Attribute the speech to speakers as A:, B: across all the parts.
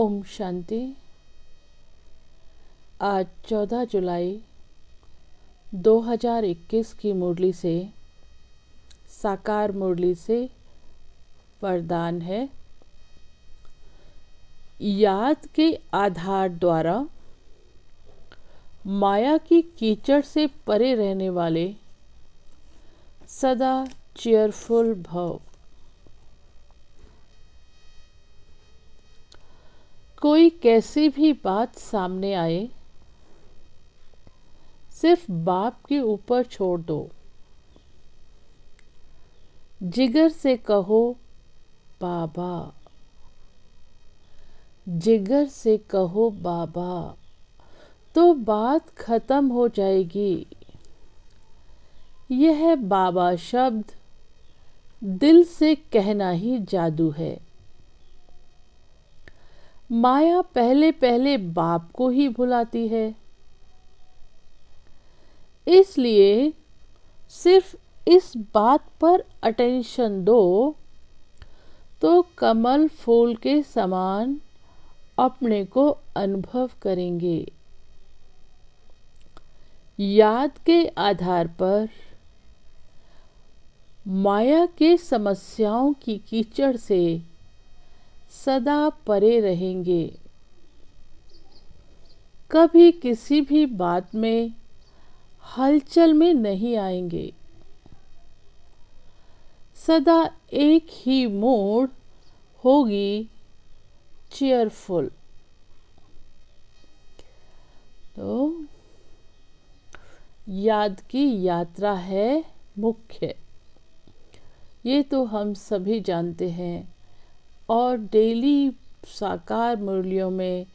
A: ओम शांति। आज 14 जुलाई 2021 की मुरली से, साकार मुरली से वरदान है। याद के आधार द्वारा माया की कीचड़ से परे रहने वाले सदा चेयरफुल भव। कोई कैसी भी बात सामने आए, सिर्फ बाप के ऊपर छोड़ दो। जिगर से कहो बाबा, जिगर से कहो बाबा, तो बात खत्म हो जाएगी। यह बाबा शब्द दिल से कहना ही जादू है। माया पहले पहले बाप को ही भुलाती है, इसलिए सिर्फ इस बात पर अटेंशन दो तो कमल फूल के समान अपने को अनुभव करेंगे। याद के आधार पर माया के समस्याओं की कीचड़ से सदा परे रहेंगे। कभी किसी भी बात में हलचल में नहीं आएंगे। सदा एक ही मूड होगी, चेयरफुल। तो याद की यात्रा है मुख्य, ये तो हम सभी जानते हैं। और डेली साकार मुरलियों में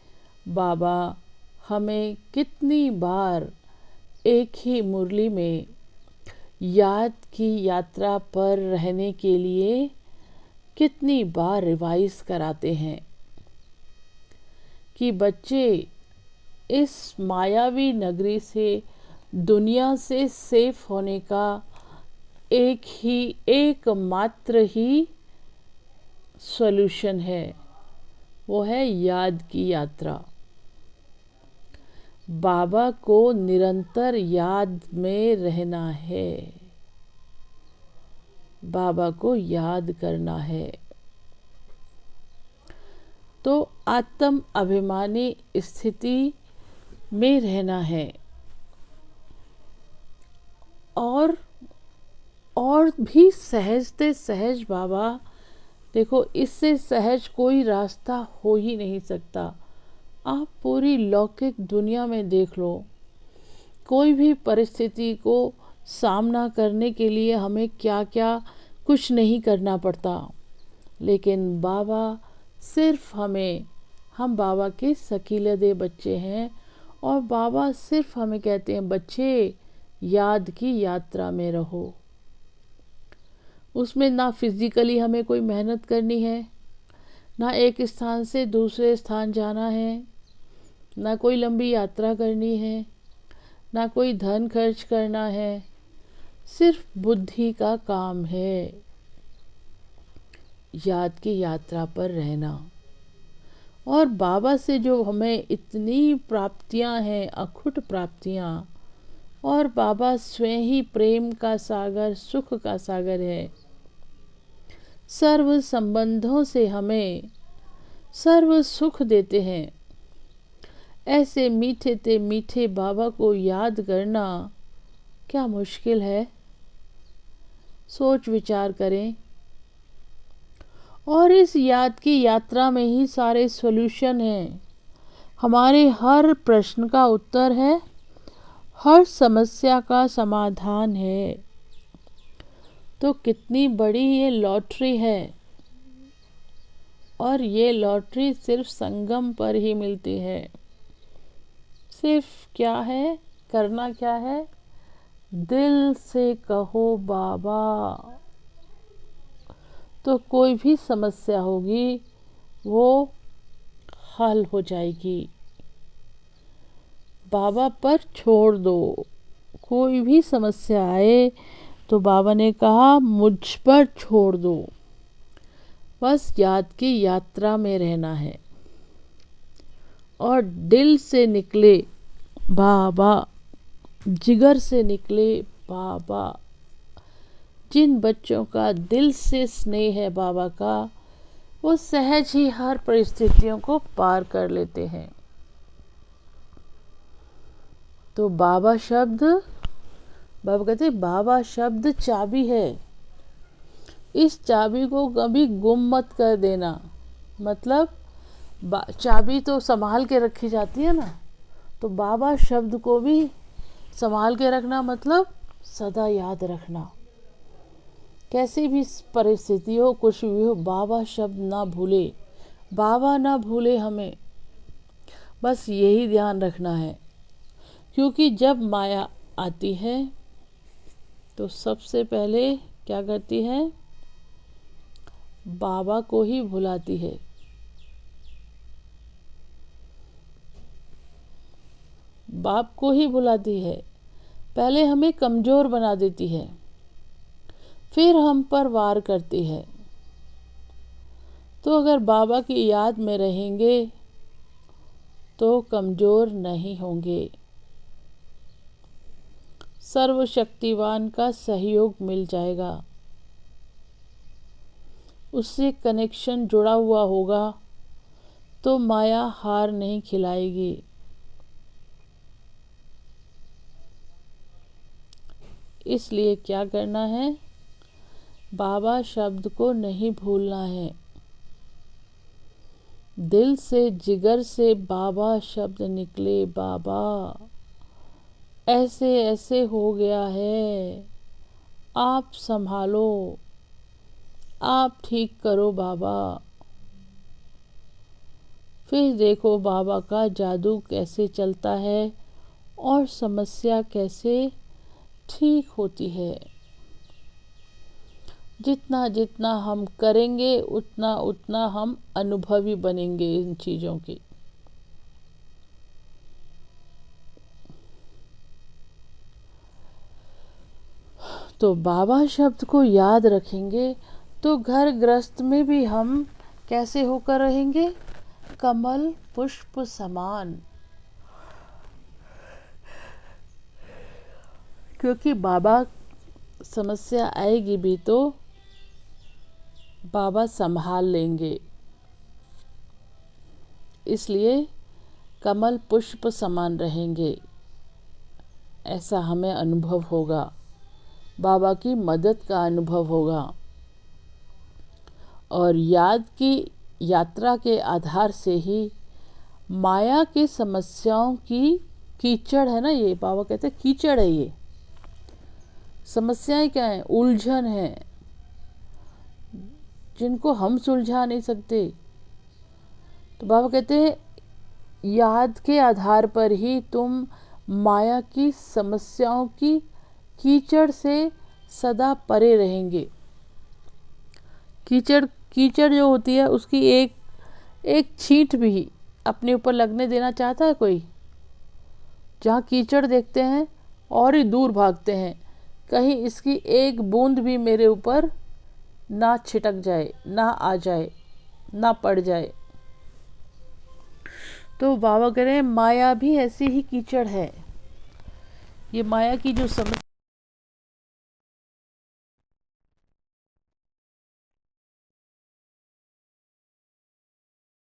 A: बाबा हमें कितनी बार एक ही मुरली में याद की यात्रा पर रहने के लिए कितनी बार रिवाइज कराते हैं कि बच्चे इस मायावी नगरी से, दुनिया से सेफ होने का एकमात्र ही सॉल्यूशन है, वो है याद की यात्रा। बाबा को निरंतर याद में रहना है, बाबा को याद करना है। तो आत्म अभिमानी स्थिति में रहना है। और भी सहजते सहज बाबा, देखो इससे सहज कोई रास्ता हो ही नहीं सकता। आप पूरी लौकिक दुनिया में देख लो, कोई भी परिस्थिति को सामना करने के लिए हमें क्या क्या कुछ नहीं करना पड़ता, लेकिन बाबा सिर्फ हम बाबा के सकीलदे बच्चे हैं। और बाबा सिर्फ हमें कहते हैं, बच्चे याद की यात्रा में रहो। उसमें ना फिजिकली हमें कोई मेहनत करनी है, ना एक स्थान से दूसरे स्थान जाना है, ना कोई लंबी यात्रा करनी है, ना कोई धन खर्च करना है। सिर्फ बुद्धि का काम है याद की यात्रा पर रहना। और बाबा से जो हमें इतनी प्राप्तियां हैं, अखुट प्राप्तियां, और बाबा स्वयं ही प्रेम का सागर, सुख का सागर है। सर्व संबंधों से हमें सर्व सुख देते हैं। ऐसे मीठे ते मीठे बाबा को याद करना क्या मुश्किल है? सोच विचार करें। और इस याद की यात्रा में ही सारे सॉल्यूशन हैं। हमारे हर प्रश्न का उत्तर है, हर समस्या का समाधान है। तो कितनी बड़ी ये लॉटरी है। और ये लॉटरी सिर्फ संगम पर ही मिलती है। सिर्फ क्या है, करना क्या है? दिल से कहो बाबा, तो कोई भी समस्या होगी वो हल हो जाएगी। बाबा पर छोड़ दो। कोई भी समस्या आए तो बाबा ने कहा मुझ पर छोड़ दो। बस याद की यात्रा में रहना है। और दिल से निकले बाबा, जिगर से निकले बाबा। जिन बच्चों का दिल से स्नेह है बाबा का, वो सहज ही हर परिस्थितियों को पार कर लेते हैं। तो बाबा शब्द, बाबा कहते हैं बाबा शब्द चाबी है। इस चाबी को कभी गुम मत कर देना। मतलब चाबी तो संभाल के रखी जाती है ना, तो बाबा शब्द को भी संभाल के रखना, मतलब सदा याद रखना। कैसी भी परिस्थिति हो, कुछ भी हो, बाबा शब्द ना भूले, बाबा ना भूले हमें, बस यही ध्यान रखना है। क्योंकि जब माया आती है तो सबसे पहले क्या करती है, बाबा को ही भुलाती है। बाप को ही भुलाती है। पहले हमें कमज़ोर बना देती है, फिर हम पर वार करती है। तो अगर बाबा की याद में रहेंगे तो कमज़ोर नहीं होंगे। सर्वशक्तिवान का सहयोग मिल जाएगा, उससे कनेक्शन जुड़ा हुआ होगा, तो माया हार नहीं खिलाएगी। इसलिए क्या करना है, बाबा शब्द को नहीं भूलना है। दिल से, जिगर से बाबा शब्द निकले बाबा। ऐसे ऐसे हो गया है, आप संभालो, आप ठीक करो बाबा। फिर देखो बाबा का जादू कैसे चलता है और समस्या कैसे ठीक होती है। जितना जितना हम करेंगे उतना उतना हम अनुभवी बनेंगे इन चीज़ों की। तो बाबा शब्द को याद रखेंगे तो घर गृहस्थ में भी हम कैसे होकर रहेंगे, कमल पुष्प समान। क्योंकि बाबा समस्या आएगी भी तो बाबा संभाल लेंगे। इसलिए कमल पुष्प समान रहेंगे, ऐसा हमें अनुभव होगा, बाबा की मदद का अनुभव होगा। और याद की यात्रा के आधार से ही माया की समस्याओं की कीचड़ है ना, ये बाबा कहते हैं कीचड़ है ये। समस्याएं क्या हैं, उलझन है, जिनको हम सुलझा नहीं सकते। तो बाबा कहते हैं याद के आधार पर ही तुम माया की समस्याओं की कीचड़ से सदा परे रहेंगे। कीचड़ कीचड़ जो होती है उसकी एक एक छींट भी अपने ऊपर लगने देना चाहता है कोई? जहाँ कीचड़ देखते हैं और ही दूर भागते हैं, कहीं इसकी एक बूंद भी मेरे ऊपर ना छिटक जाए, ना आ जाए, ना पड़ जाए। तो बाबा कह रहे हैं माया भी ऐसी ही कीचड़ है। ये माया की जो समस्या